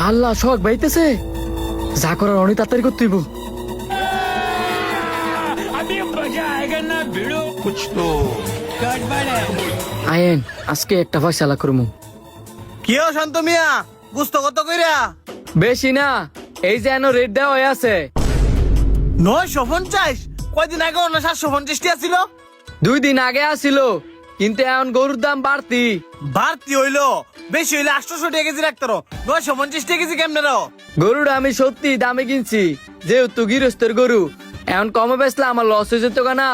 আল্লাহ শখ বাইতেছে, যা করার অনেক তাড়াতাড়ি করতে হইব। আয়েন আজকে একটা ফয়সালা করমু। কি শান্ত মিয়া, গুস্ত কত কইরা? বেশি না, এই যে এনো রেট দেওয়া হয়ে আছে। 950? কয়দিন আগে অন্য 750 টিয়া ছিল। 2 দিন আগে আসিল, কিন্তু এখন গরুর দাম বাড়তি। বাড়তি হইলো, বেশি হইলে 800 টাকা কেজি রাখতো। 950 টাকা কেজি কেমনে রাও? গরুটা আমি সত্যি দামে কিনছি, যেহেতু গৃহস্থের গরু। এখন কমে বেচলে আমার লস হয়ে যেত না।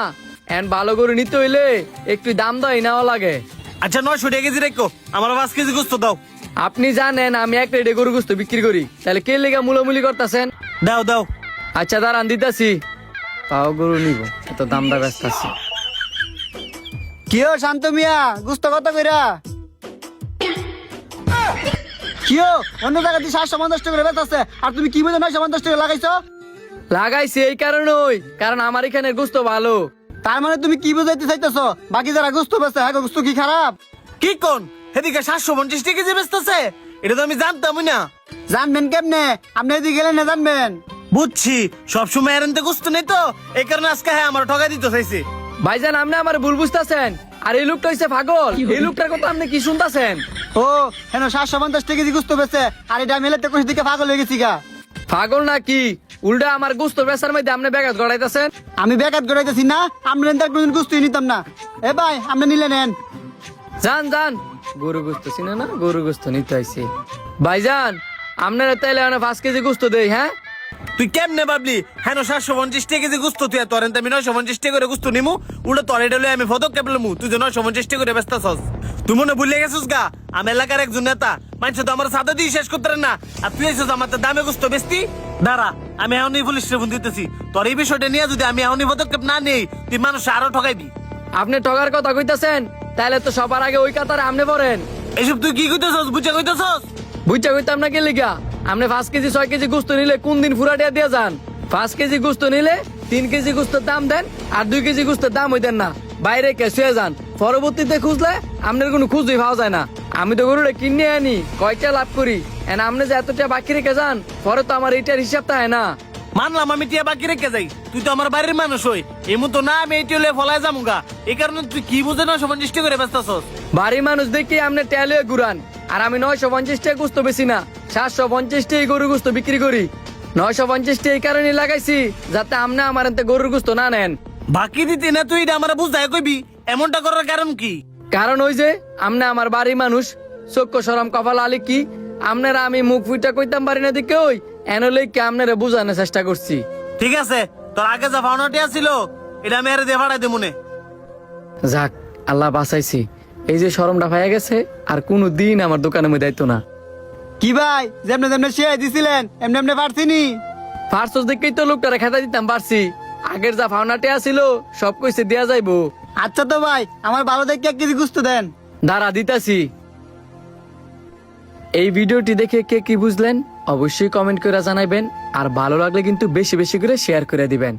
এখন ভালো গরু নিতে হইলে একটু দাম দই নেওয়া লাগে। আচ্ছা 900 টাকা কেজি রাখো, আমার 5 কেজি গুস্ত দাও। আপনি জানেন আমি এক রেটে গরু গোস্ত বিক্রি করি, তাহলে কে লেগে মুলামুলি করতেছেন? দাও দাও। আচ্ছা দাঁড়ান দিতাছি। তাও গরু নিব, এত দাম দা ব্যস্ত আছি। কিও শান্ত মিয়া, গুস্ত কত কইরা? কিও অন্য জায়গা দিয়ে 750 টাকা করে বেচতেছে, আর তুমি কি বুঝে 950 টাকা লাগাইছো? লাগাইছি এই কারণেই, কারণ আমার এখানে গোস্ত ভালো। তার মানে তুমি কি বুঝাইতে চাইতেছো? বাকি যারা গুস্ত বেচে হ্যাঁ গুস্ত কি খারাপ? কি কোন এদিকে 750 টাকা কেজি বেচতেছে? এটা তো আমি জানতামই না। জানবেন কেমনে? আপনি এদিকে গেলে না জানবেন? বুঝছি, সবসময় এরন্তে গুস্ত নেই তো, এই কারণে আজকে হ্যাঁ আমার ঠকাই দিতে চাইছে। ভাইজান আপনি আমার ভুল বুঝতেছেন, আর এই লোকটা হইছে পাগল। এই লোকটার কথা আপনি কি শুনতাছেন? ও হেন 750 টাকা কেজি গুস্ত বেচে, আর এটা মেলে তো কোশ দিকে পাগল হয়ে গেছি গা। পাগল নাকি? উল্টা আমার গোস্ত বেচার মধ্যে আপনি ব্যাঘাত ঘটাইতেছেন। আমি বেকাত গড়াইতেছি না, আপনি তো কোনদিন গুস্তই নিতাম না। এ ভাই আপনি নিলে নেন। যান যান, গরু গোস্ত চিনে না, গরু গোস্ত নিতে আইছি। ভাইজান আপনারা তাইলে 5 কেজি গোস্ত দেই। হ্যাঁ তুই কেমনে ভাবলি হ্যাঁ 750 টাকা কেজি গুস্ত তুই তোর আমি 950 টাকা করে গুস্ত নিমু? উল্টা তোর এটা লই আমি পদক্ষেপ লমু, তুই যে 950 টাকা করে ব্যস্ত আছস। তুই মনে ভুলে গেছিস গা আমি এলাকার একজন নেতা, মানুষ তো আমার সাদা দিয়ে শেষ করতে পারে না, আর তুই এসেছিস আমার তো দামে গুস্ত বেচতি। দাঁড়া আমি এখনই পুলিশ ফোন দিতেছি, তোর এই বিষয়টা নিয়ে যদি আমি এখনই পদক্ষেপ না নেই তুই মানুষ আরো ঠকাইবি। আপনি ঠগার কথা কইতাছেন, তাহলে তো সবার আগে ওই কাতারে আপনি পড়েন। এইসব তুই কি কইতেছস, বুঝা কইতেছস? বুঝা কইতাম না কে লিগা? আপনি 5 কেজি 6 কেজি গোস্ত নিলে কোন দিন ফুরাটিয়া দিয়ে যান? 5 কেজি গোস্ত নিলে 3 কেজি গোস্তের দাম দেন, আর 2 কেজি গোস্তের দাম হইতেন না, বাইরে কেসে যান। পরবর্তীতে খুঁজলে আপনার কোনো খুঁজই পাওয়া যায় না। আমি তো গরুটা কিনে আনি, কয়টা লাভ করি, এন আপনি যে এতটা বাকি রেখে যান, পরে তো আমার এইটার হিসাব থাকে না। মানলাম আমি টিয়া বাকি রেখে যাই, তুই তো আমার বাড়ির মানুষ হই, এমন তো না আমি এইটি হলে ফলাই যামুগা। এই কারণে তুই কি বুঝে 950 টাকা করে ব্যস্ত আছস? বাড়ির মানুষ দেখি আপনি টেলে ঘুরান, আর আমি 950 টাকা গোস্ত বেশি না, 750 টাকা গরু গোস্ত বিক্রি করি। 950 টাকা এই কারণে লাগাইছি যাতে আপনি আমার এতে গরুর গোস্ত না নেন। বাকি দিতে না তুই এটা আমার বুঝাই কইবি, এমনটা করার কারণ কি? কারণ ওই যে আপনি আমার বাড়ির মানুষ, চক্ষু সরম কপাল আলি কি, আপনারা আমি মুখ ফুইটা কইতাম পারি না দিকে ওই এনলেই কি আপনারা বুঝানোর চেষ্টা করছি। ঠিক আছে, তোর আগে যা ফাউনাটি ছিল এটা আমি আরে দিয়ে ভাড়াই দেব মনে। যাক আল্লাহ বাঁচাইছি, এই যে শরমটা পাইয়া গেছে, আর কোনো দিন আমার দোকানে মধ্যে দায়িত্ব না। কি ভাই যেমনে যেমনে শেয়ার দিছিলেন এমনি এমনি পারছিনি? ফার্স্ট দেখেই তো লোকটারে খেতা দিতাম পারছি, আগের যা ফাউনাটে আসিল সব কইছে দেয়া যাইবো। আচ্ছা তো ভাই আমার ভালো দেখে 1 কেজি গুস্ত দেন। দাঁড়া দিতাছি। এই ভিডিওটি দেখে কে কি বুঝলেন অবশ্যই কমেন্ট করে জানাবেন, আর ভালো লাগলে কিন্তু বেশি বেশি করে শেয়ার করে দিবেন।